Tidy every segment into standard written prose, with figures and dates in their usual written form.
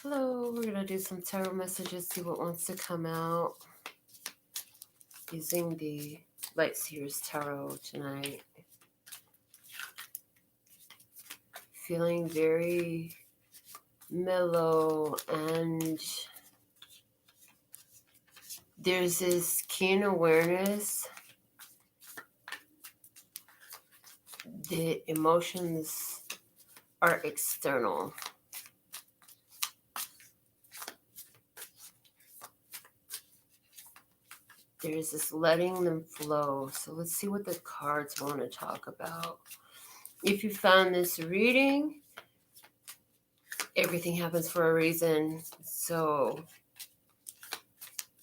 Hello, we're going to do some tarot messages, see what wants to come out using the Light Seers Tarot tonight. Feeling very mellow, and there's this keen awareness that emotions are external. There's this letting them flow. So let's see what the cards want to talk about. If you found this reading, everything happens for a reason. So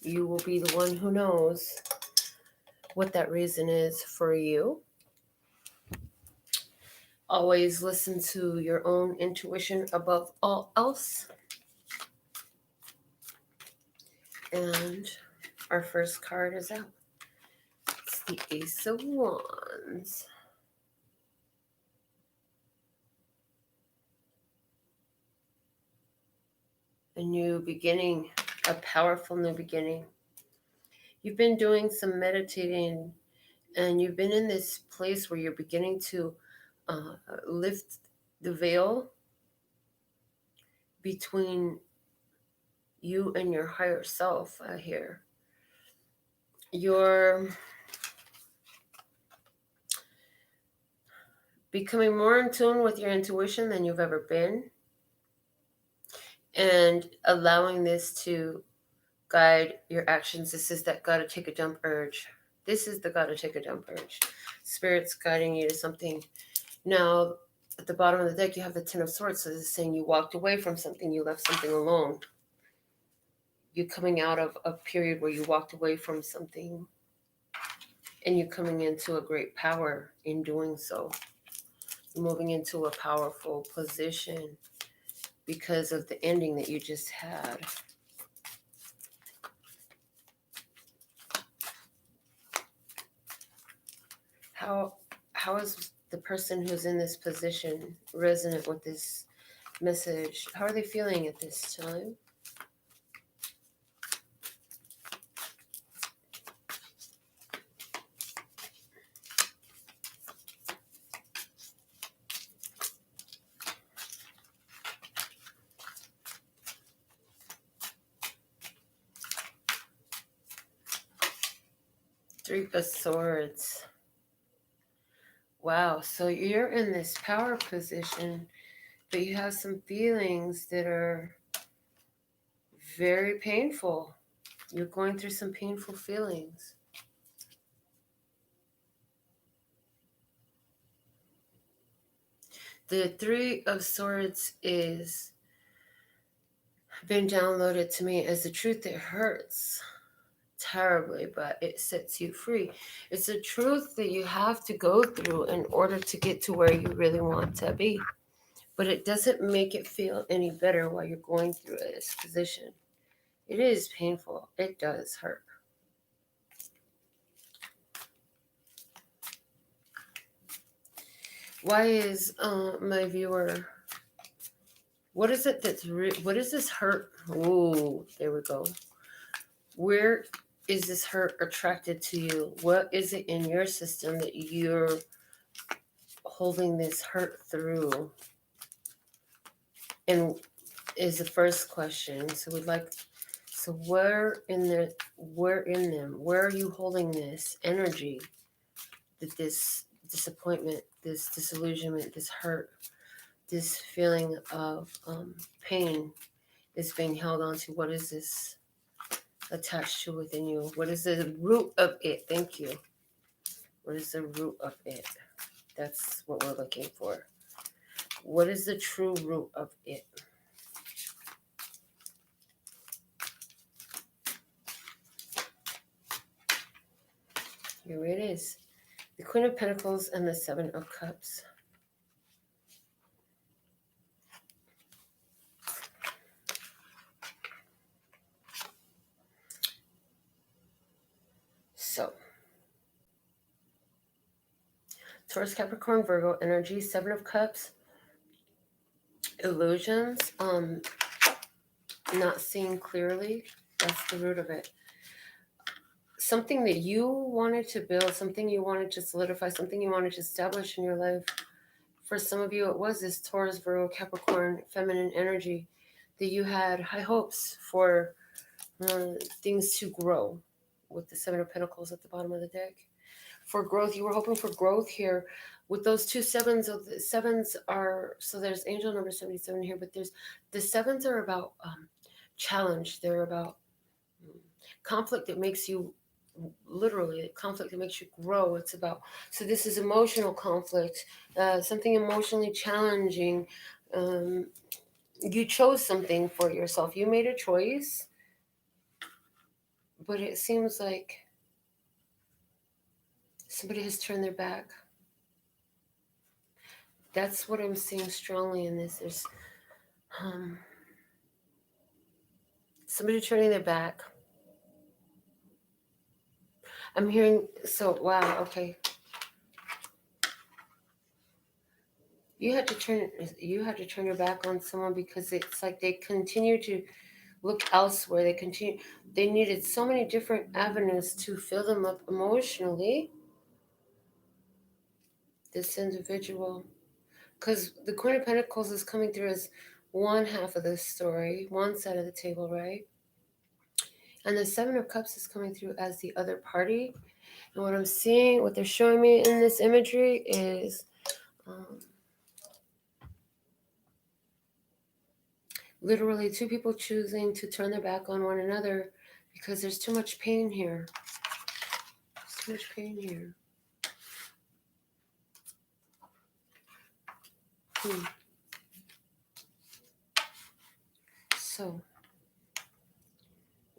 you will be the one who knows what that reason is for you. Always listen to your own intuition above all else. And our first card is out. It's the Ace of Wands. A new beginning, a powerful new beginning. You've been doing some meditating, and you've been in this place where you're beginning to lift the veil between you and your higher self here. You're becoming more in tune with your intuition than you've ever been, and allowing this to guide your actions. This is that gotta take a dump urge. This is the gotta take a dump urge. Spirit's guiding you to something. Now, at the bottom of the deck, you have the Ten of Swords. So this is saying you walked away from something, you left something alone. You're coming out of a period where you walked away from something, and you're coming into a great power in doing so. You're moving into a powerful position because of the ending that you just had. How is the person who's in this position resonant with this message? How are they feeling at this time? Three of Swords. Wow, so you're in this power position, but you have some feelings that are very painful. You're going through some painful feelings. The Three of Swords is been downloaded to me as the truth that hurts terribly, but it sets you free. It's a truth that you have to go through in order to get to where you really want to be. But it doesn't make it feel any better while you're going through this position. It is painful. It does hurt. Why is my viewer... What is it that's... what is this hurt? Ooh, there we go. Where is this hurt attracted to you? What is it in your system that you're holding this hurt through? And is the first question. So we'd like... So where in them? Where are you holding this energy? That this disappointment, this disillusionment, this hurt, this feeling of pain is being held on to. What is this attached to within you? What is the root of it? Thank you. What is the root of it? That's what we're looking for. What is the true root of it? Here it is. The Queen of Pentacles and the Seven of Cups. So, Taurus, Capricorn, Virgo energy, Seven of Cups, illusions, not seeing clearly. That's the root of it. Something that you wanted to build, something you wanted to solidify, something you wanted to establish in your life. For some of you, it was this Taurus, Virgo, Capricorn, feminine energy that you had high hopes for things to grow with the Seven of Pentacles at the bottom of the deck. For growth, you were hoping for growth here. With those two sevens, the sevens are, so there's angel number 77 here, but there's, the sevens are about challenge. They're about conflict that makes you, literally, conflict that makes you grow. It's about, so this is emotional conflict, something emotionally challenging. You chose something for yourself. You made a choice, but it seems like somebody has turned their back. That's what I'm seeing strongly in this. There's somebody turning their back. I'm hearing, so wow, okay. You had to turn your back on someone because it's like they continue to look elsewhere. They needed so many different avenues to fill them up emotionally. This individual, because the Queen of Pentacles is coming through as one half of the story, one side of the table, right? And the Seven of Cups is coming through as the other party. And what I'm seeing, what they're showing me in this imagery is literally two people choosing to turn their back on one another because there's too much pain here. There's too much pain here. So,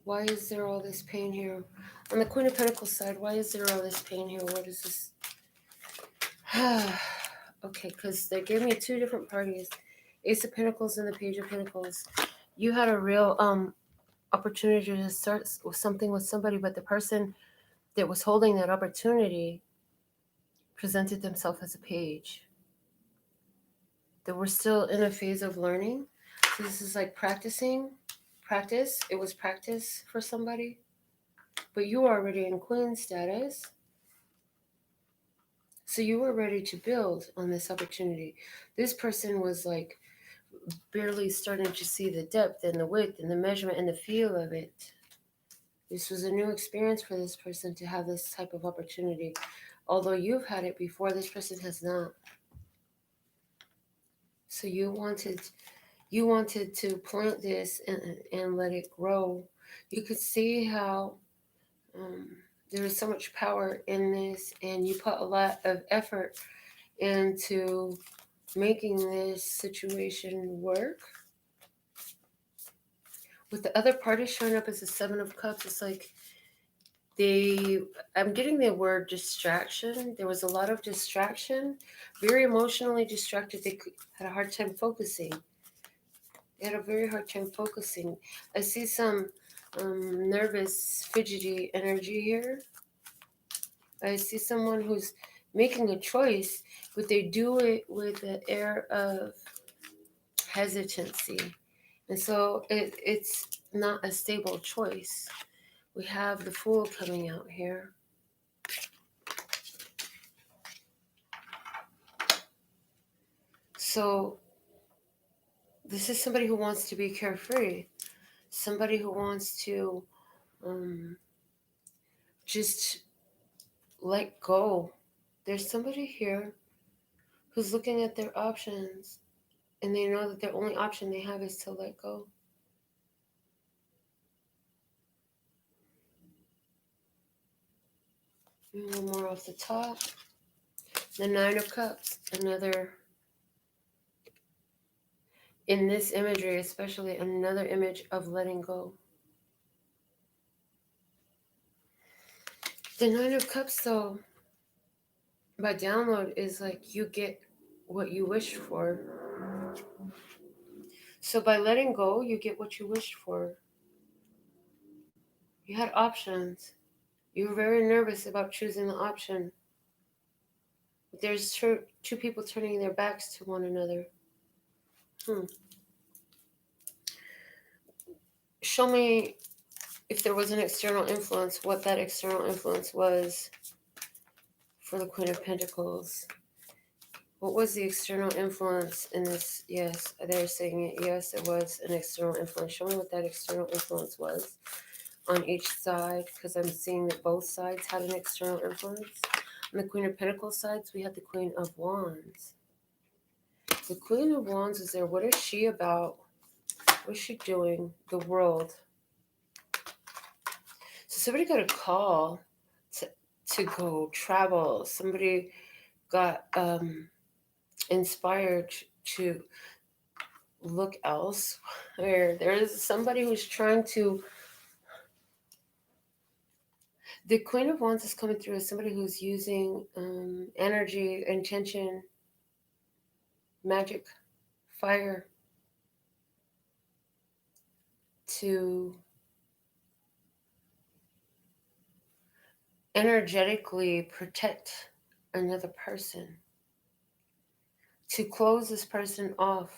why is there all this pain here? On the Queen of Pentacles side, why is there all this pain here? What is this? Okay, because they gave me two different parties. Ace of Pentacles and the Page of Pentacles. You had a real opportunity to start something with somebody, but the person that was holding that opportunity presented themselves as a page. That we're still in a phase of learning. So this is like practice. It was practice for somebody. But you are already in queen status. So you were ready to build on this opportunity. This person was like barely starting to see the depth and the width and the measurement and the feel of it. This was a new experience for this person to have this type of opportunity. Although you've had it before, this person has not. So you wanted to plant this and let it grow. You could see how there is so much power in this, and you put a lot of effort into making this situation work. With the other party showing up as a Seven of Cups, it's like I'm getting the word distraction. There was a lot of distraction, very emotionally distracted. They had a hard time focusing. They had a very hard time focusing. I see some nervous, fidgety energy here. I see someone who's making a choice, but they do it with an air of hesitancy. And so it's not a stable choice. We have the Fool coming out here. So this is somebody who wants to be carefree. Somebody who wants to just let go. There's somebody here who's looking at their options, and they know that the only option they have is to let go. And one more off the top. The Nine of Cups, another, in this imagery especially, another image of letting go. The Nine of Cups, though, by download is like you get what you wished for. So by letting go, you get what you wished for. You had options. You were very nervous about choosing the option. There's two people turning their backs to one another. Show me, if there was an external influence, what that external influence was for the Queen of Pentacles. What was the external influence in this? Yes, they're saying it. Yes, it was an external influence. Show me what that external influence was on each side, because I'm seeing that both sides had an external influence. On the Queen of Pentacles sides, we had the Queen of Wands. The Queen of Wands is there. What is she about? What is she doing? The world. So somebody got a call to go travel. Somebody got inspired to look elsewhere. There is somebody who's trying to... The Queen of Wands is coming through as somebody who's using energy, intention, magic, fire to energetically protect another person, to close this person off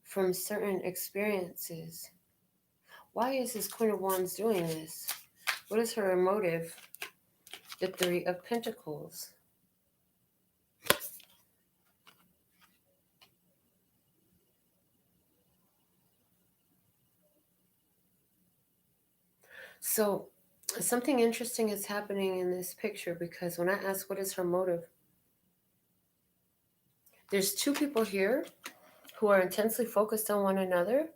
from certain experiences. Why is this Queen of Wands doing this? What is her motive? The Three of Pentacles. So something interesting is happening in this picture, because when I ask what is her motive, there's two people here who are intensely focused on one another,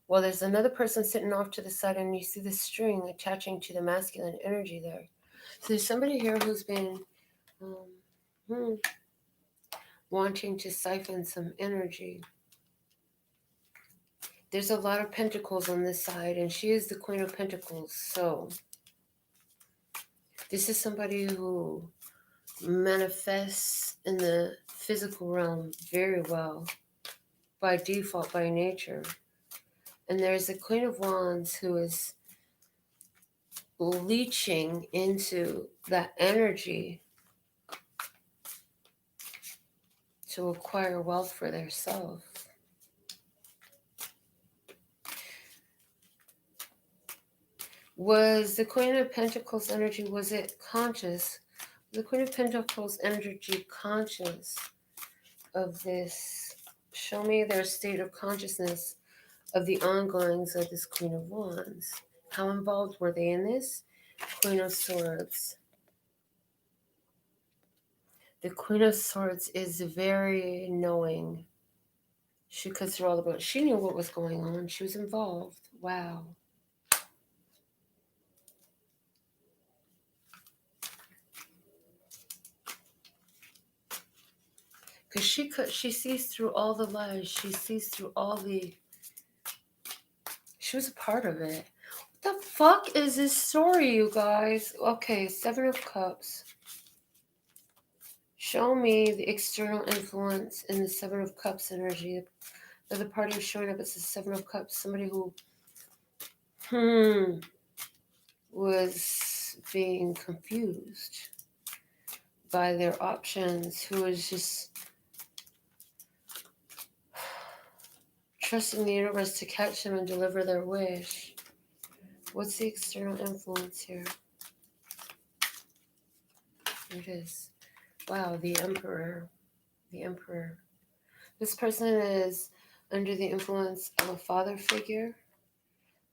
while there's another person sitting off to the side, and you see the string attaching to the masculine energy there. So there's somebody here who's been wanting to siphon some energy. There's a lot of pentacles on this side, and she is the Queen of Pentacles. So this is somebody who manifests in the physical realm very well, by default, by nature. And there's the Queen of Wands who is leeching into that energy to acquire wealth for their self. Was the Queen of Pentacles energy, was it conscious? The Queen of Pentacles energy conscious of this? Show me their state of consciousness of the ongoings of this Queen of Wands. How involved were they in this? Queen of Swords. The Queen of Swords is very knowing. She cuts through all about. She knew what was going on. She was involved. Wow. Because she sees through all the lies. She sees through all the... She was a part of it. What the fuck is this story, you guys? Okay, Seven of Cups. Show me the external influence in the Seven of Cups energy. The other party is showing up as the Seven of Cups. Somebody who was being confused by their options, who was just trusting the universe to catch them and deliver their wish. What's the external influence here? Here it is. Wow, the Emperor. The Emperor. This person is under the influence of a father figure.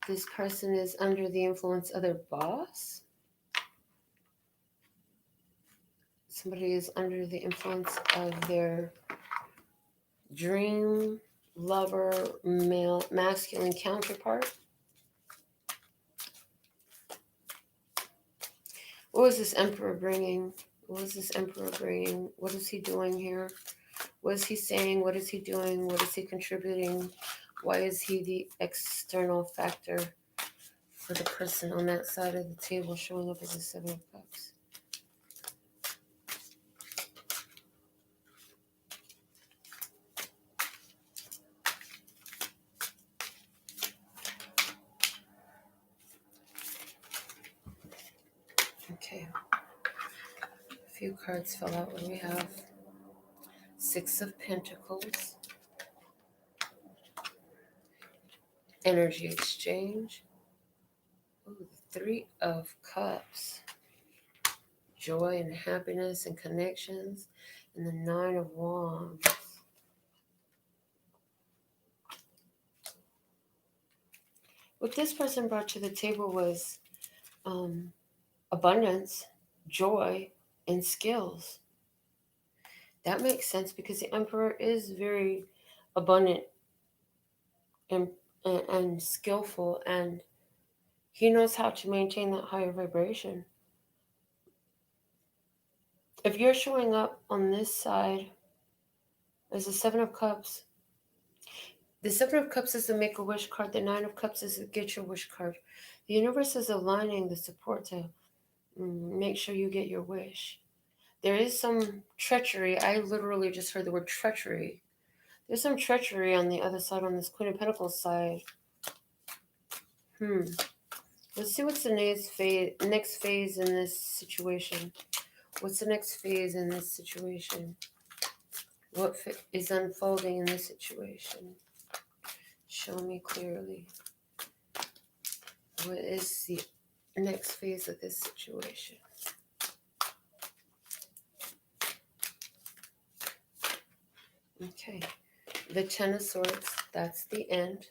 This person is under the influence of their boss. Somebody is under the influence of their dream lover, male, masculine counterpart. What was this Emperor bringing? What is this Emperor bringing? What is he doing here? What is he saying? What is he doing? What is he contributing? Why is he the external factor for the person on that side of the table showing up as a Seven of Cups? Okay. A few cards fell out. What do we have? Six of Pentacles. Energy exchange. Ooh, Three of Cups. Joy and happiness and connections. And the Nine of Wands. What this person brought to the table was abundance, joy, and skills. That makes sense because the Emperor is very abundant and skillful, and he knows how to maintain that higher vibration. If you're showing up on this side as the Seven of Cups, the Seven of Cups is the Make-A-Wish card. The Nine of Cups is the Get Your Wish card. The universe is aligning the support to make sure you get your wish. There is some treachery. I literally just heard the word treachery. There's some treachery on the other side, on this Queen of Pentacles side. Let's see what's the next phase in this situation. What's the next phase in this situation? What is unfolding in this situation? Show me clearly. What is the next phase of this situation? Okay. The Ten of Swords, that's the end.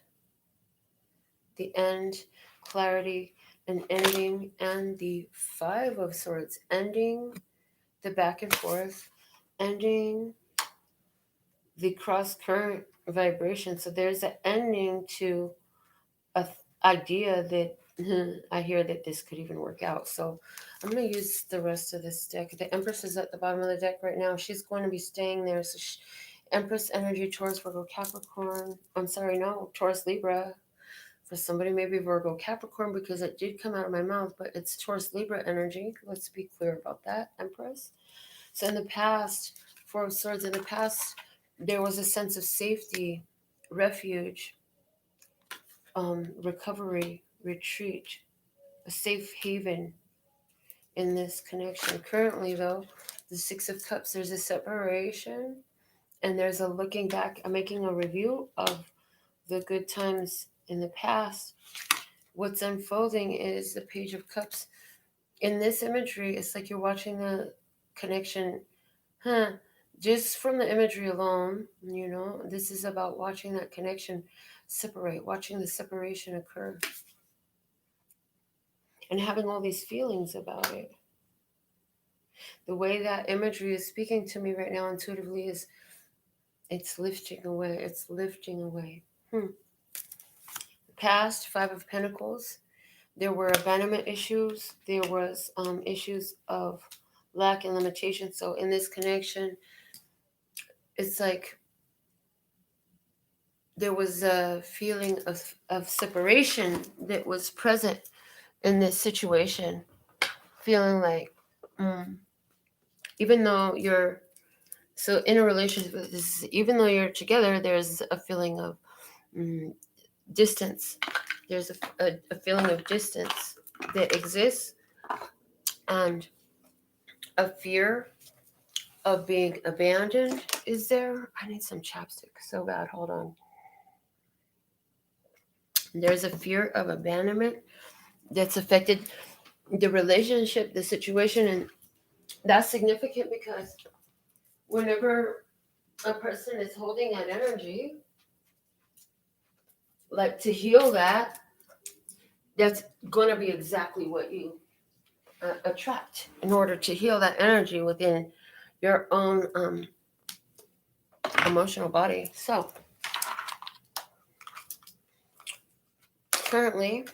The end, clarity, and ending. And the Five of Swords, ending the back and forth, ending the cross current vibration. So there's an ending to an idea that I hear that this could even work out. So I'm going to use the rest of this deck. The Empress is at the bottom of the deck right now. She's going to be staying there. So Empress energy, Taurus, Virgo, Capricorn. I'm sorry, no, Taurus, Libra. For somebody, maybe Virgo, Capricorn, because it did come out of my mouth, but it's Taurus, Libra energy. Let's be clear about that, Empress. So in the past, Four of Swords, in the past, there was a sense of safety, refuge, recovery, retreat, a safe haven in this connection. Currently, though, the Six of Cups, there's a separation, and there's a looking back, making a review of the good times in the past. What's unfolding is the Page of Cups. In this imagery, it's like you're watching the connection, just from the imagery alone, this is about watching that connection separate, watching the separation occur, and having all these feelings about it. The way that imagery is speaking to me right now intuitively is it's lifting away. It's lifting away. Past, Five of Pentacles, there were abandonment issues. There was issues of lack and limitation. So in this connection, it's like there was a feeling of separation that was present in this situation. Feeling like, even though you're, so in a relationship with this, even though you're together, there's a feeling of distance. There's a feeling of distance that exists, and a fear of being abandoned is there. I need some chapstick so bad. Hold on. There's a fear of abandonment that's affected the relationship, the situation, and that's significant because whenever a person is holding that energy, like to heal that, that's going to be exactly what you attract in order to heal that energy within your own emotional body. So currently,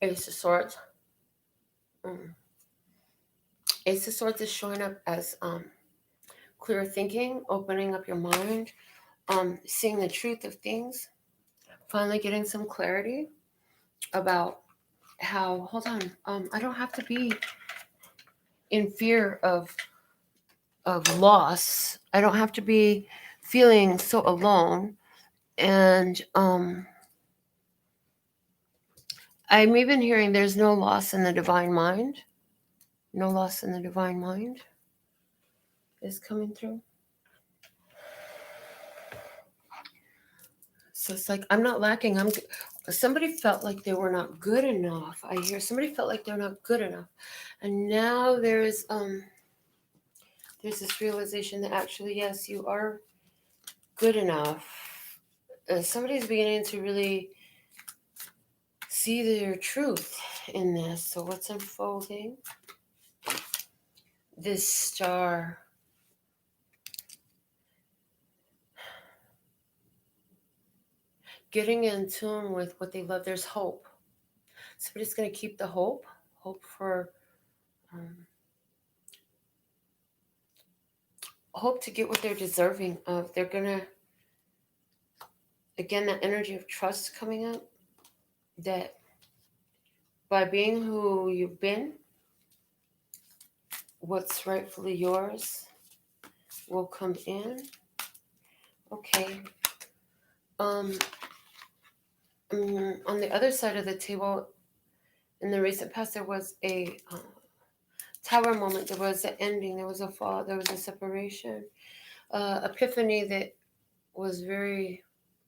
Ace of Swords. Ace of Swords is showing up as clear thinking, opening up your mind, seeing the truth of things, finally getting some clarity about how, hold on, I don't have to be in fear of loss. I don't have to be feeling so alone. And I'm even hearing there's no loss in the divine mind. No loss in the divine mind is coming through. So it's like, I'm not lacking. Somebody felt like they were not good enough. I hear somebody felt like they're not good enough. And now there's this realization that actually, yes, you are good enough. Somebody's beginning to really see their truth in this. So what's unfolding? This star. Getting in tune with what they love. There's hope. Somebody's going to keep the hope. Hope for hope to get what they're deserving of. They're going to, again, that energy of trust coming up, that by being who you've been, what's rightfully yours will come in. Okay. On the other side of the table, in the recent past, there was a tower moment. There was an ending. There was a fall. There was a separation. Epiphany that was very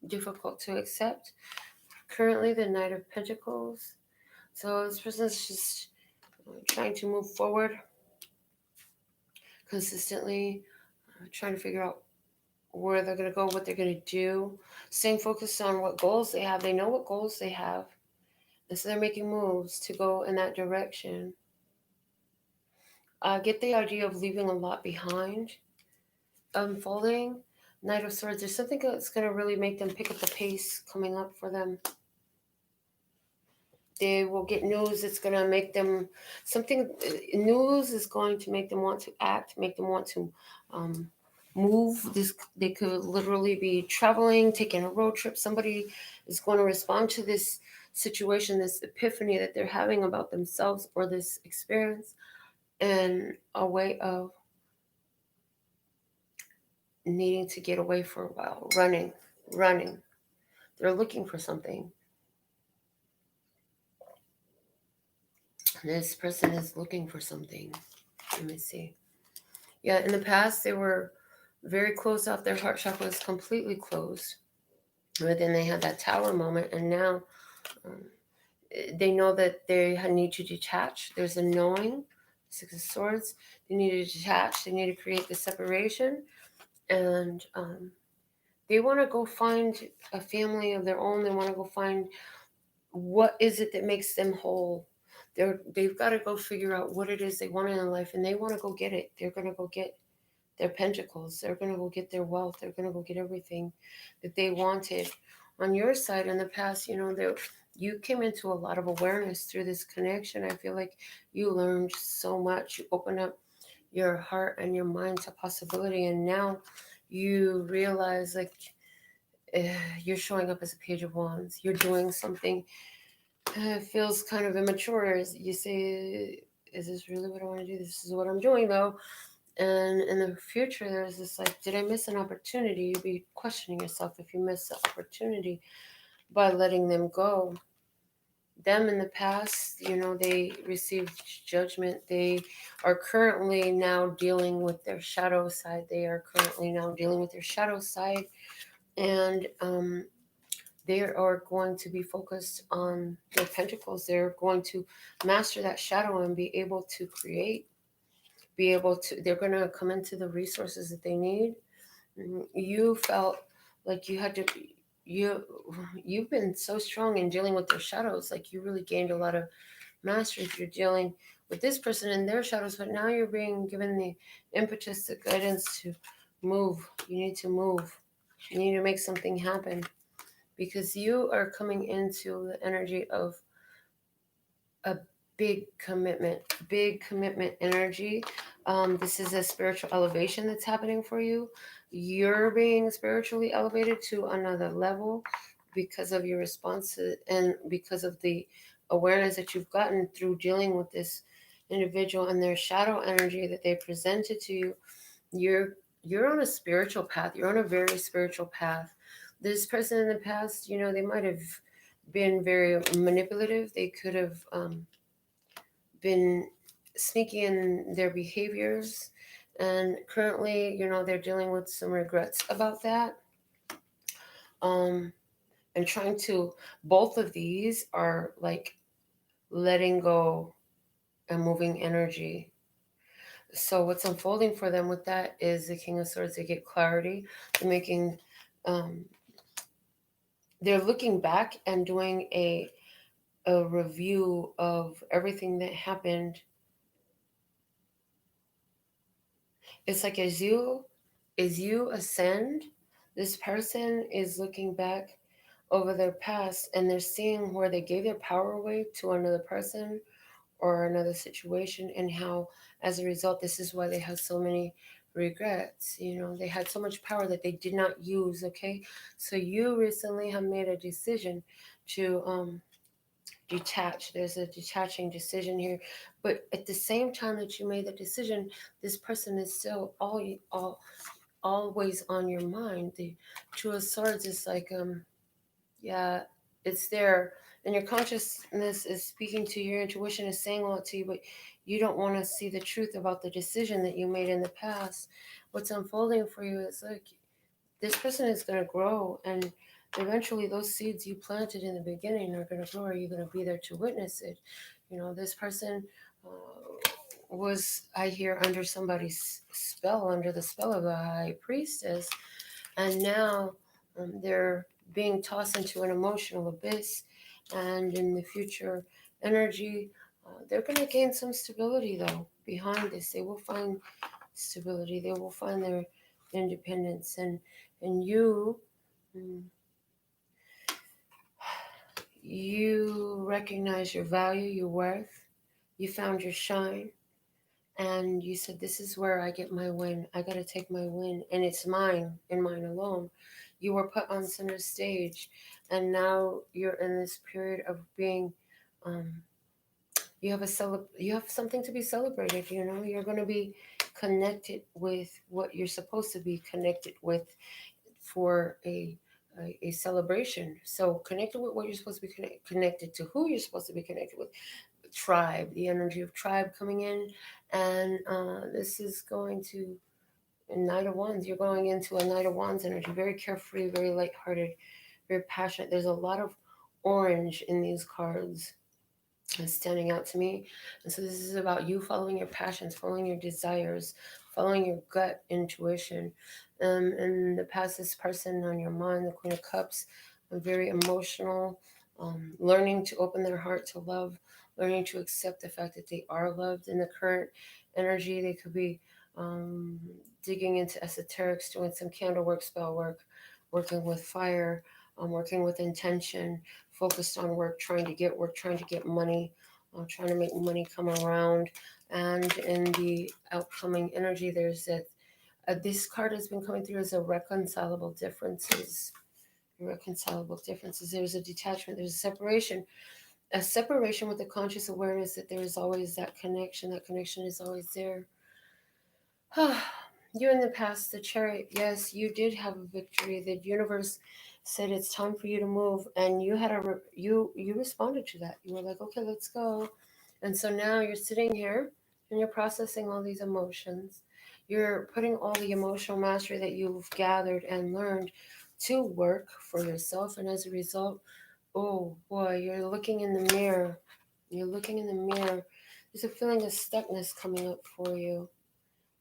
difficult to accept. Currently, the Knight of Pentacles. So this person's just trying to move forward consistently, trying to figure out where they're going to go, what they're going to do, staying focused on what goals they have. They know what goals they have, and so they're making moves to go in that direction. Get the idea of leaving a lot behind. Unfolding, Knight of Swords. There's something that's going to really make them pick up the pace coming up for them. They will get news that's going to make them news is going to make them want to act, make them want to move. They could literally be traveling, taking a road trip. Somebody is going to respond to this situation, this epiphany that they're having about themselves or this experience, in a way of needing to get away for a while, running. They're looking for something. This person is looking for something. Let me see. Yeah, in the past, they were very closed off. Their heart chakra was completely closed. But then they had that tower moment, and now they know that they need to detach. There's a knowing, Six of Swords. They need to detach. They need to create the separation. And they want to go find a family of their own. They want to go find what is it that makes them whole. They've got to go figure out what it is they want in their life, and they want to go get it. They're going to go get their pentacles. They're going to go get their wealth. They're going to go get everything that they wanted. On your side, in the past, you came into a lot of awareness through this connection. I feel like you learned so much. You opened up your heart and your mind to possibility, and now you realize, like, you're showing up as a Page of Wands. You're doing something. It feels kind of immature. You say, is this really what I want to do? This is what I'm doing, though. And in the future, there's this, like, did I miss an opportunity? You'd be questioning yourself if you miss the opportunity by letting them go. Them in the past, they received judgment. They are currently now dealing with their shadow side. And they are going to be focused on their pentacles. They're going to master that shadow and be able to create. They're going to come into the resources that they need. You felt like you've been so strong in dealing with their shadows. Like, you really gained a lot of mastery if you're dealing with this person and their shadows, but now you're being given the impetus, the guidance to move. You need to move. You need to make something happen, because you are coming into the energy of a big commitment energy. This is a spiritual elevation that's happening for you. You're being spiritually elevated to another level because of your response and because of the awareness that you've gotten through dealing with this individual and their shadow energy that they presented to you. You're on a spiritual path. You're on a very spiritual path. This person in the past, they might have been very manipulative. They could have been sneaky in their behaviors. And currently, they're dealing with some regrets about that. Um, and trying to, both of these are like letting go and moving energy. So what's unfolding for them with that is the King of Swords. They get clarity. They're making, um, they're looking back and doing a review of everything that happened. It's like as you ascend, this person is looking back over their past and they're seeing where they gave their power away to another person or another situation, and how as a result this is why they have so many regrets. They had so much power that they did not use. Okay, so you recently have made a decision to detach. There's a detaching decision here, but at the same time that you made the decision, this person is still always on your mind. The Two of Swords is like, yeah, it's there, and your consciousness is speaking to your intuition, is saying a lot to you, but you don't want to see the truth about the decision that you made in the past. What's unfolding for you is like this person is going to grow, and eventually those seeds you planted in the beginning are going to grow. Are you going to be there to witness it? This person was, I hear, under somebody's spell, under the spell of a high priestess, and now they're being tossed into an emotional abyss. And in the future energy, they're going to gain some stability though. Behind this, they will find stability. They will find their independence, and mm, you recognize your value, your worth. You found your shine, and you said, "This is where I get my win. I got to take my win, and it's mine and mine alone." You were put on center stage, and now you're in this period of being. Um, you have something to be celebrated. You're going to be connected with what you're supposed to be connected with for a celebration. So connected with what you're supposed to be connected to, who you're supposed to be connected with. Tribe, the energy of tribe coming in, and this is going to Knight of Wands. You're going into a Knight of Wands energy, very carefree, very lighthearted, very passionate. There's a lot of orange in these cards standing out to me. And so this is about you following your passions, following your desires, following your gut intuition. In the past, this person on your mind, the Queen of Cups, very emotional, learning to open their heart to love, learning to accept the fact that they are loved. In the current energy, they could be um, digging into esoterics, doing some candle work, spell work, working with fire, working with intention, focused on work, trying to get money, trying to make money come around. And in the outcoming energy, there's that this card has been coming through as a reconcilable differences. Irreconcilable differences. There's a detachment, there's a separation with the conscious awareness that there is always that connection. That connection is always there. You in the past, the Chariot, yes, you did have a victory. The universe said it's time for you to move, and you had you responded to that. You were like, okay, let's go. And so now you're sitting here and you're processing all these emotions. You're putting all the emotional mastery that you've gathered and learned to work for yourself, and as a result, oh boy, you're looking in the mirror. You're looking in the mirror. There's a feeling of stuckness coming up for you.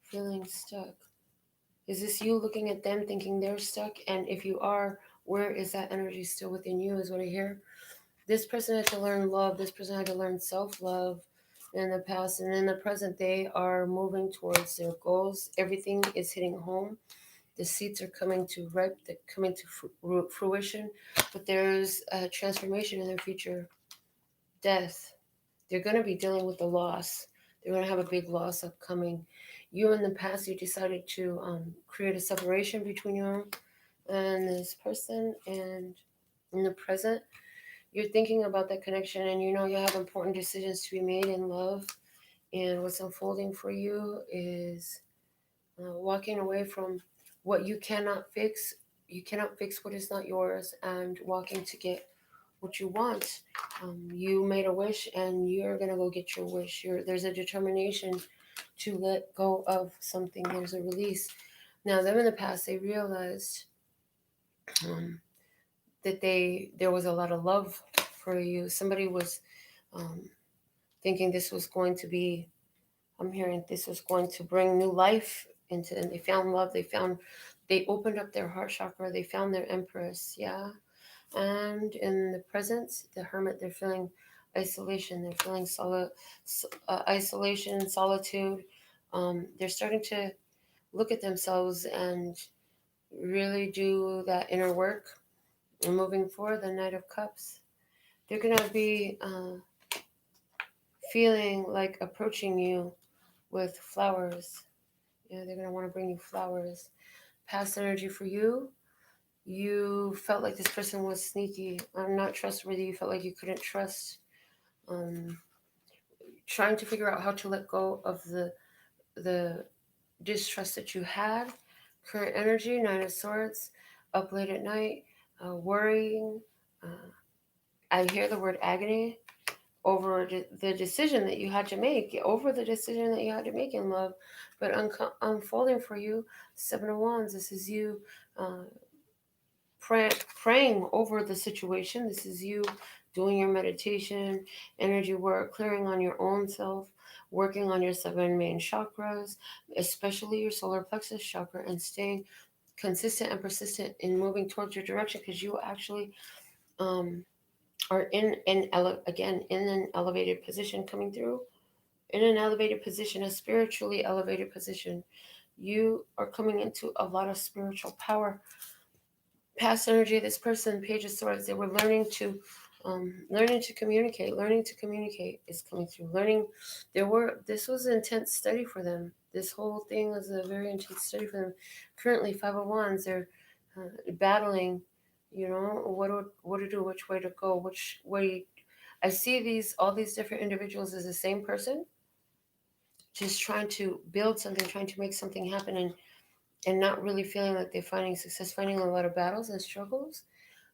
Feeling stuck. Is this you looking at them thinking they're stuck? And if you are, where is that energy still within you, is what I hear. This person had to learn love. This person had to learn self-love in the past. And in the present, they are moving towards their goals. Everything is hitting home. The seeds are coming to ripe, they're coming to fruition. But there's a transformation in their future. Death. They're going to be dealing with the loss. They're going to have a big loss upcoming. You in the past, you decided to create a separation between you and this person, and in the present, you're thinking about that connection, and you have important decisions to be made in love. And what's unfolding for you is walking away from what you cannot fix. You cannot fix what is not yours, and walking to get what you want. You made a wish and you're going to go get your wish. There's a determination to let go of something. There's a release. Now, them in the past, they realized um, that there was a lot of love for you. Somebody was thinking this was going to be, I'm hearing this was going to bring new life into them. They found love. They opened up their heart chakra. They found their empress. Yeah. And in the present, the hermit, they're feeling isolation. They're feeling isolation, solitude. They're starting to look at themselves and really do that inner work. And moving forward, the Knight of Cups, they're going to be feeling like approaching you with flowers. Yeah, they're going to want to bring you flowers. Past energy for you, you felt like this person was sneaky, not trustworthy. You felt like you couldn't trust. Trying to figure out how to let go of the distrust that you had. Current energy, Nine of Swords, up late at night, worrying. I hear the word agony over the decision that you had to make, over the decision that you had to make in love, but unfolding for you, Seven of Wands. This is you praying over the situation. This is you doing your meditation, energy work, clearing on your own self, working on your 7 main chakras, especially your solar plexus chakra, and staying consistent and persistent in moving towards your direction, because you actually are in an elevated position, coming through in an elevated position, a spiritually elevated position. You are coming into a lot of spiritual power. Past energy of this person, Page of Swords, they were learning to communicate. Learning to communicate is coming through. This was an intense study for them. This whole thing was a very intense study for them. Currently, 5 of Wands, they're battling, what to do, which way to go, which way. I see all these different individuals as the same person, just trying to build something, trying to make something happen, and not really feeling like they're finding success, finding a lot of battles and struggles.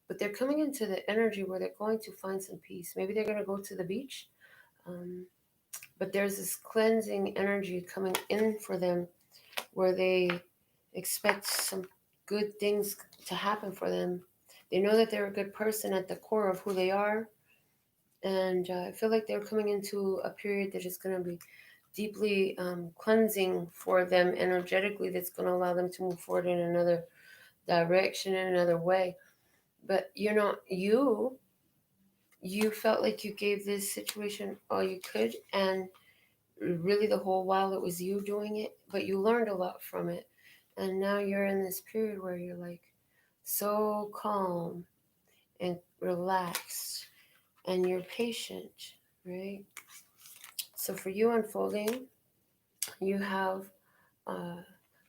But they're coming into the energy where they're going to find some peace. Maybe they're going to go to the beach. But there's this cleansing energy coming in for them where they expect some good things to happen for them. They know that they're a good person at the core of who they are. And I feel like they're coming into a period that is going to be deeply cleansing for them energetically, that's going to allow them to move forward in another direction, in another way. But you felt like you gave this situation all you could, and really the whole while it was you doing it, but you learned a lot from it. And now you're in this period where you're like so calm and relaxed, and you're patient, right? So for you unfolding, you have a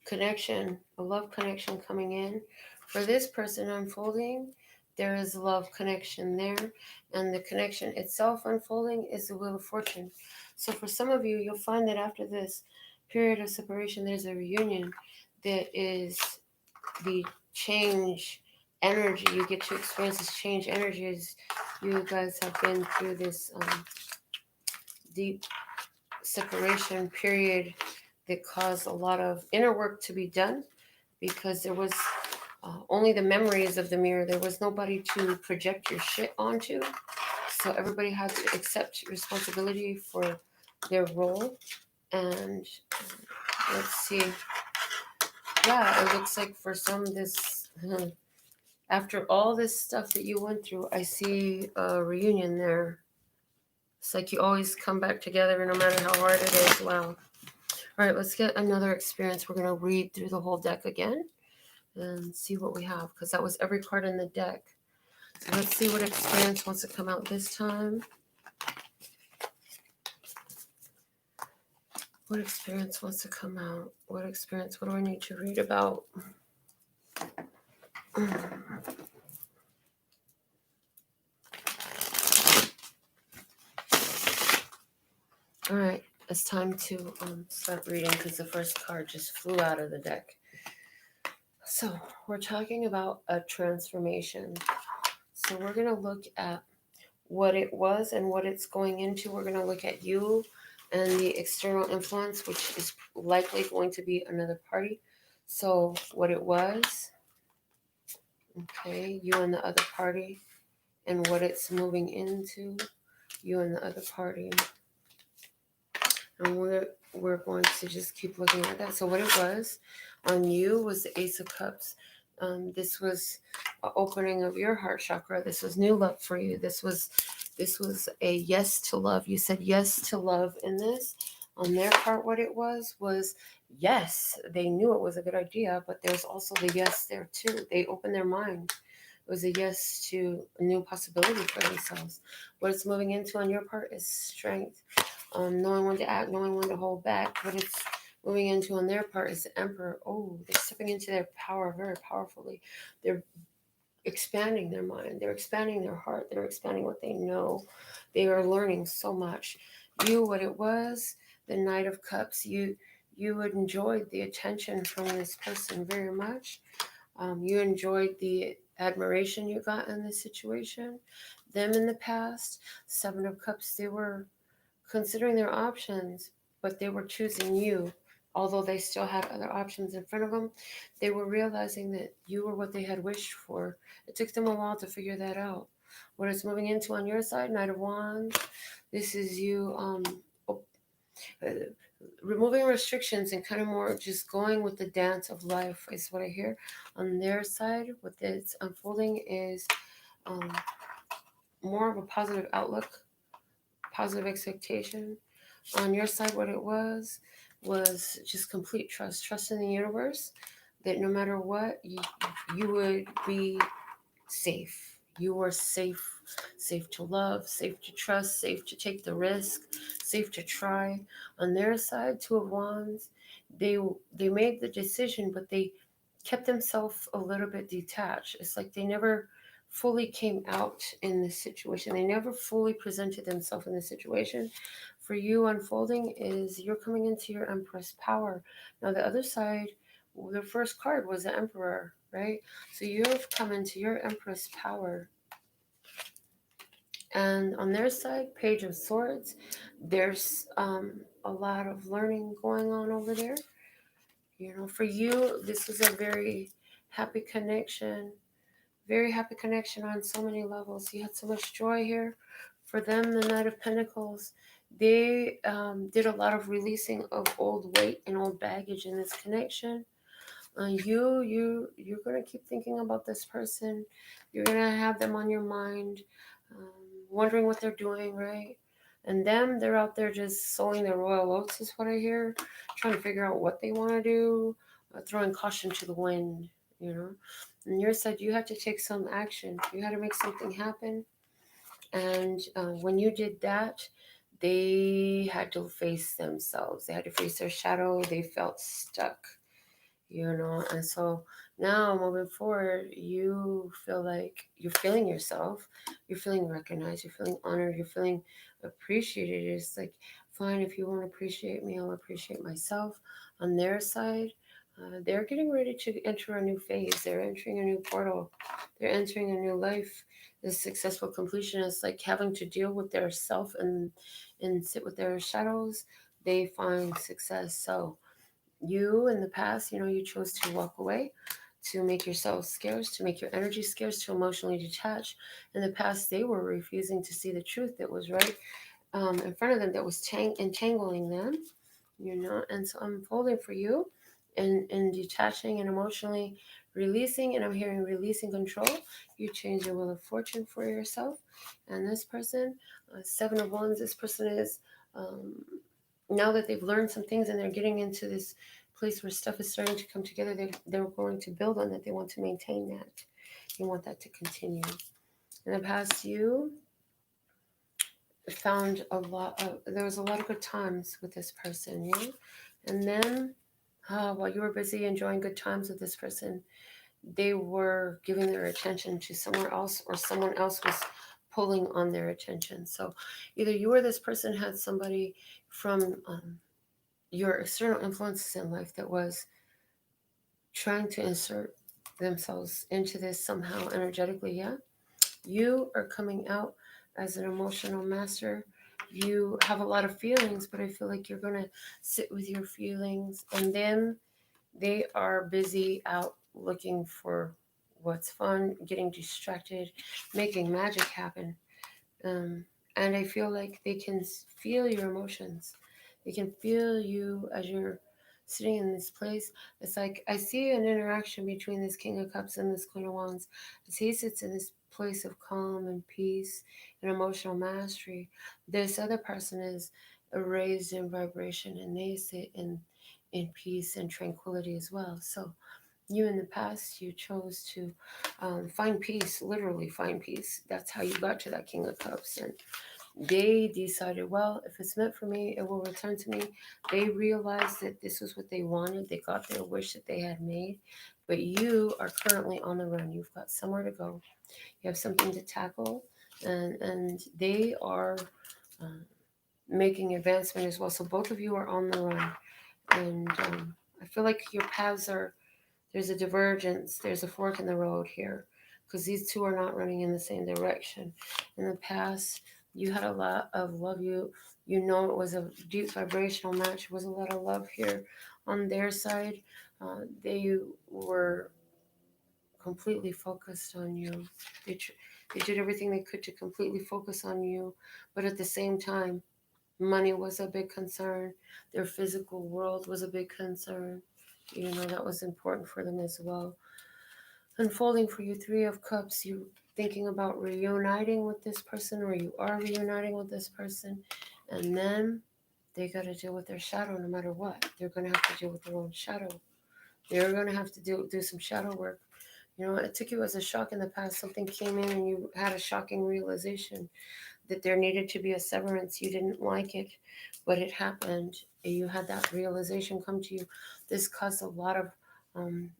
connection, a love connection coming in. For this person unfolding, there is love connection there, and the connection itself unfolding is the Wheel of Fortune. So for some of you, you'll find that after this period of separation, there's a reunion that is the change energy. You get to experience this change energy as you guys have been through this deep separation period that caused a lot of inner work to be done, because there was only the memories of the mirror. There was nobody to project your shit onto. So everybody had to accept responsibility for their role. And let's see. Yeah, it looks like for some after all this stuff that you went through, I see a reunion there. It's like you always come back together no matter how hard it is. Wow. All right, let's get another experience. We're going to read through the whole deck again and see what we have, because that was every card in the deck. So let's see what experience wants to come out this time. What experience wants to come out? What experience? What do I need to read about? All right, it's time to start reading, because the first card just flew out of the deck. So we're talking about a transformation. So we're going to look at what it was and what it's going into. We're going to look at you and the external influence, which is likely going to be another party. So what it was, okay, you and the other party, and what it's moving into, you and the other party. And we're going to just keep looking at that. So what it was on you was the Ace of Cups. This was an opening of your heart chakra. This was new love for you. This was a yes to love. You said yes to love in this. On their part, what it was yes, they knew it was a good idea, but there's also the yes there too. They opened their mind. It was a yes to a new possibility for themselves. What it's moving into on your part is strength. Knowing when to act, knowing when to hold back. What it's moving into on their part is the Emperor. Oh, they're stepping into their power very powerfully. They're expanding their mind. They're expanding their heart. They're expanding what they know. They are learning so much. You, what it was, the Knight of Cups. You enjoyed the attention from this person very much. You enjoyed the admiration you got in this situation. Them in the past, Seven of Cups, they were considering their options, but they were choosing you. Although they still had other options in front of them, they were realizing that you were what they had wished for. It took them a while to figure that out. What it's moving into on your side, Knight of Wands, this is you uh, removing restrictions and kind of more just going with the dance of life is what I hear. On their side, what it's unfolding is um, more of a positive outlook, positive expectation. On your side, what it was just complete trust in the universe, that no matter what, you would be safe. You were safe to love, safe to trust, safe to take the risk, safe to try. On their side, Two of Wands, they made the decision, but they kept themselves a little bit detached. It's like they never fully came out in this situation. They never fully presented themselves in this situation. For you, unfolding is you're coming into your Empress power. Now, the other side, the first card was the Emperor, right? So you've come into your Empress power. And on their side, Page of Swords, there's a lot of learning going on over there. You know, for you, this was a very happy connection on so many levels. You had so much joy here. For them, the Knight of Pentacles, they did a lot of releasing of old weight and old baggage in this connection. You're gonna keep thinking about this person. You're gonna have them on your mind, wondering what they're doing, right? And them, they're out there just sowing their royal oats, is what I hear, trying to figure out what they want to do, throwing caution to the wind, you know. On your side, you had to take some action. You had to make something happen. And when you did that, they had to face themselves. They had to face their shadow. They felt stuck, you know. And so now moving forward, you feel like you're feeling yourself, you're feeling recognized, you're feeling honored, you're feeling appreciated. It's like, fine, if you won't appreciate me, I'll appreciate myself. On their side, they're getting ready to enter a new phase. They're entering a new portal. They're entering a new life. The successful completion is like having to deal with their self and sit with their shadows. They find success. So you in the past, you know, you chose to walk away, to make yourself scarce, to make your energy scarce, to emotionally detach. In the past, they were refusing to see the truth that was right in front of them, that was entangling them, you know. And so I'm unfolding for you and detaching and emotionally releasing. And I'm hearing releasing control. You change your wheel of fortune for yourself. And this person, Seven of Wands, this person is now that they've learned some things and they're getting into this place where stuff is starting to come together, they're going to build on that. They want to maintain that. You want that to continue. In the past, you found there was a lot of good times with this person, yeah? And then while you were busy enjoying good times with this person, they were giving their attention to somewhere else, or someone else was pulling on their attention. So either you or this person had somebody from your external influences in life that was trying to insert themselves into this somehow energetically, yeah? You are coming out as an emotional master, you have a lot of feelings, but I feel like you're going to sit with your feelings, and then they are busy out looking for what's fun, getting distracted, making magic happen. Um, and I feel like they can feel your emotions. They can feel you as you're sitting in this place. It's like I see an interaction between this King of Cups and this Queen of Wands. As he sits in this place of calm and peace and emotional mastery, this other person is raised in vibration, and they sit in peace and tranquility as well. So you in the past, you chose to find peace, literally find peace. That's how you got to that King of Cups. And they decided, well, if it's meant for me, it will return to me. They realized that this was what they wanted. They got their wish that they had made. But you are currently on the run. You've got somewhere to go. You have something to tackle. And they are uh, making advancement as well. So both of you are on the run. And I feel like your paths are, there's a divergence, there's a fork in the road here, because these two are not running in the same direction. In the past, you had a lot of love. You know it was a deep vibrational match. It was a lot of love here on their side. They were completely focused on you. They, they did everything they could to completely focus on you, but at the same time, money was a big concern. Their physical world was a big concern. You know, that was important for them as well. Unfolding for you, Three of Cups, you thinking about reuniting with this person, or you are reuniting with this person, and then they got to deal with their shadow no matter what. They're going to have to deal with their own shadow. They're going to have to do some shadow work. You know, it took you as a shock in the past. Something came in and you had a shocking realization that there needed to be a severance. You didn't like it, but it happened. You had that realization come to you. This caused a lot of um,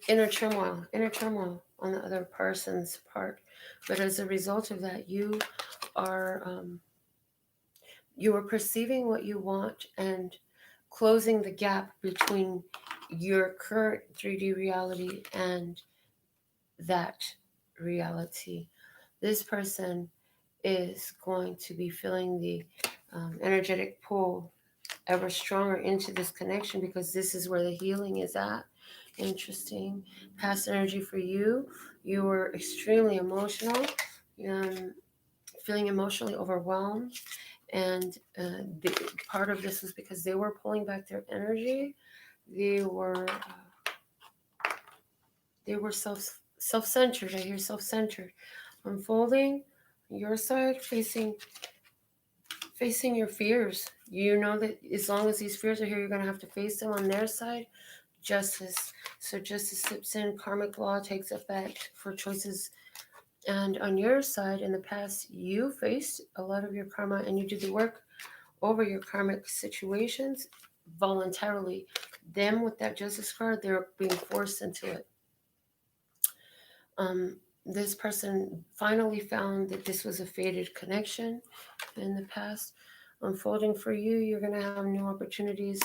inner turmoil on the other person's part. But as a result of that, are you are perceiving what you want and closing the gap between your current 3D reality and that reality. This person is going to be feeling the energetic pull ever stronger into this connection, because this is where the healing is at. Interesting. Past energy for you. You were extremely emotional, um, feeling emotionally overwhelmed. And the, part of this was because they were pulling back their energy. They were self-centered. I hear self-centered. Unfolding your side, facing your fears. You know that as long as these fears are here, you're going to have to face them. On their side, justice. So justice slips in, karmic law takes effect for choices. And on your side, in the past, you faced a lot of your karma and you did the work over your karmic situations voluntarily. Them with that justice card, they're being forced into it. Um, this person finally found that this was a fated connection in the past. Unfolding for you, you're going to have new opportunities,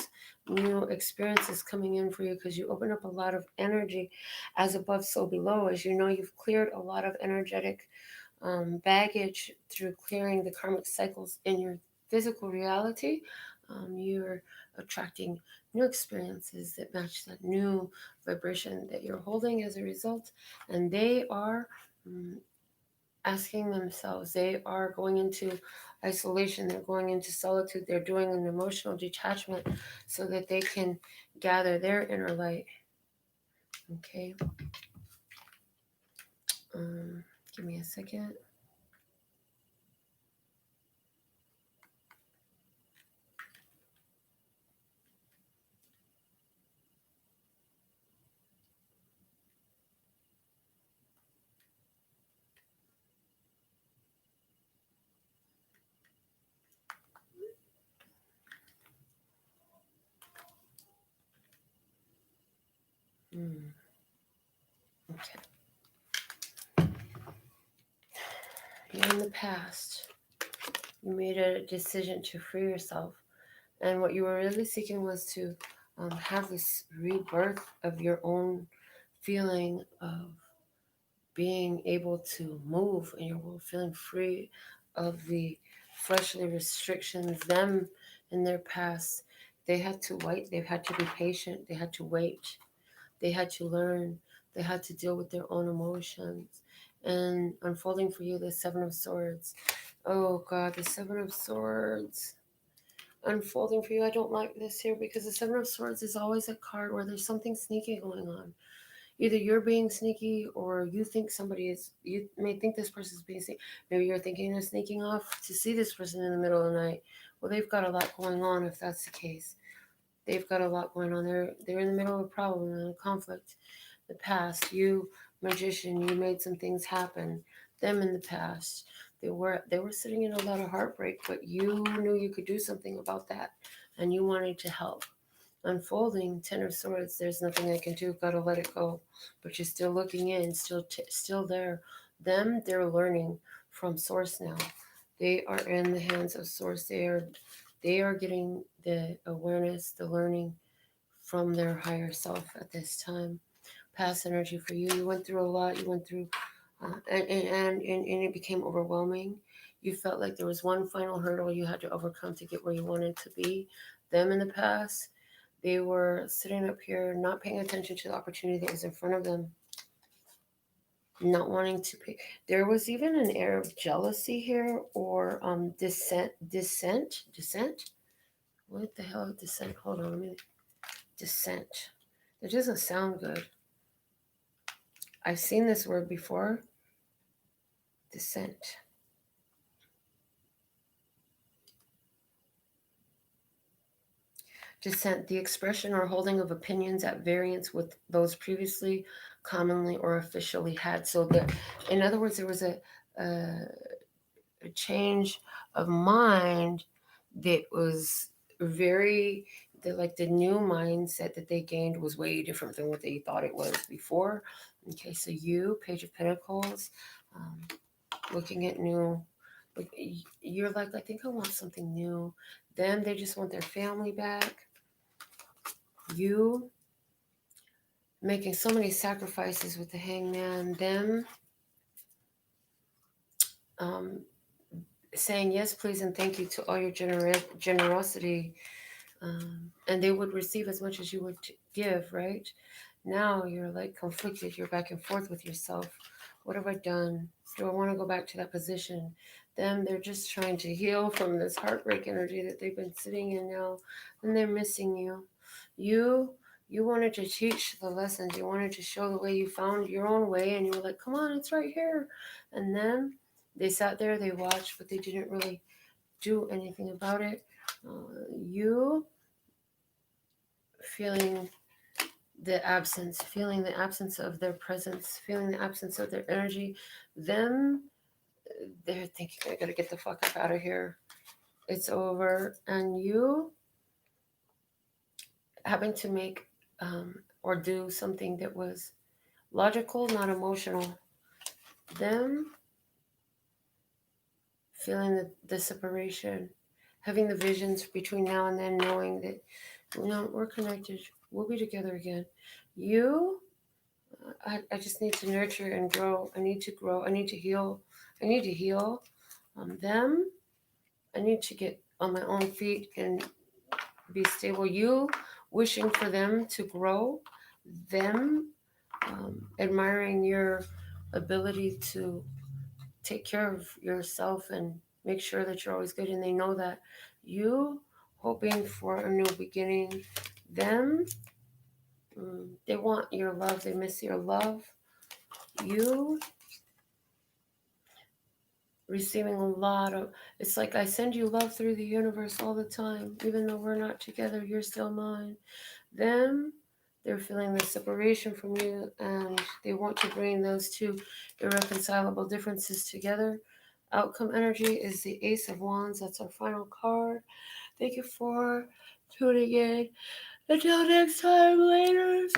new experiences coming in for you, because you open up a lot of energy, as above so below. As you know, you've cleared a lot of energetic baggage through clearing the karmic cycles in your physical reality. You're attracting new experiences that match that new vibration that you're holding as a result, and they are um, asking themselves, they are going into isolation, they're going into solitude, they're doing an emotional detachment so that they can gather their inner light. Okay. Give me a second. Okay. In the past, you made a decision to free yourself, and what you were really seeking was to have this rebirth of your own feeling of being able to move in your world, feeling free of the fleshly restrictions. Them in their past, they had to wait, they had to be patient, they had to wait, they had to learn, they had to deal with their own emotions. And unfolding for you, the Seven of Swords. Oh God, the Seven of Swords unfolding for you. I don't like this here because the Seven of Swords is always a card where there's something sneaky going on. Either you're being sneaky or you think somebody is, you may think this person's being sneaky. Maybe you're thinking of sneaking off to see this person in the middle of the night. Well, they've got a lot going on if that's the case. They've got a lot going on. They're in the middle of a problem and a conflict. The past, you magician, you made some things happen. Them in the past, they were sitting in a lot of heartbreak, but you knew you could do something about that, and you wanted to help. Unfolding, Ten of Swords. There's nothing I can do. Gotta let it go. But you're still looking in, still there. Them, they're learning from Source now. They are in the hands of Source. They are getting the awareness, the learning from their higher self at this time. Past energy for you. You went through a lot. You went through, and it became overwhelming. You felt like there was one final hurdle you had to overcome to get where you wanted to be. Them in the past, they were sitting up here, not paying attention to the opportunity that was in front of them, not wanting to pay. There was even an air of jealousy here, or dissent. What the hell is dissent? Hold on, let me. Dissent. It doesn't sound good. I've seen this word before. Dissent. Dissent, the expression or holding of opinions at variance with those previously commonly or officially had. So that, in other words, there was a change of mind that was very, like the new mindset that they gained was way different than what they thought it was before. Okay, so you, Page of Pentacles, looking at new, you're like, I think I want something new. Them, they just want their family back. You making so many sacrifices with the Hangman. Them saying yes, please, and thank you to all your generosity. And they would receive as much as you would give, right? Now you're like conflicted. You're back and forth with yourself. What have I done? Do I want to go back to that position? Them, they're just trying to heal from this heartbreak energy that they've been sitting in now, and they're missing you. You wanted to teach the lessons. You wanted to show the way. You found your own way, and you were like, come on, it's right here. And then they sat there, they watched, but they didn't really do anything about it. You feeling the absence of their presence, feeling the absence of their energy. Them, they're thinking, I gotta get the fuck up out of here. It's over. And you having to make or do something that was logical, not emotional. Them feeling the separation, having the visions between now and then, knowing that, we're connected. We'll be together again. You, I just need to nurture and grow. I need to grow. I need to heal. I need to heal. Them, I need to get on my own feet and be stable. You wishing for them to grow. Them admiring your ability to take care of yourself and make sure that you're always good, and they know that. You hoping for a new beginning. Them, they want your love. They miss your love. You receiving a lot of, it's like I send you love through the universe all the time. Even though we're not together, you're still mine. Them, they're feeling the separation from you, and they want to bring those two irreconcilable differences together. Outcome energy is the Ace of Wands. That's our final card. Thank you for tuning in. Until next time, later.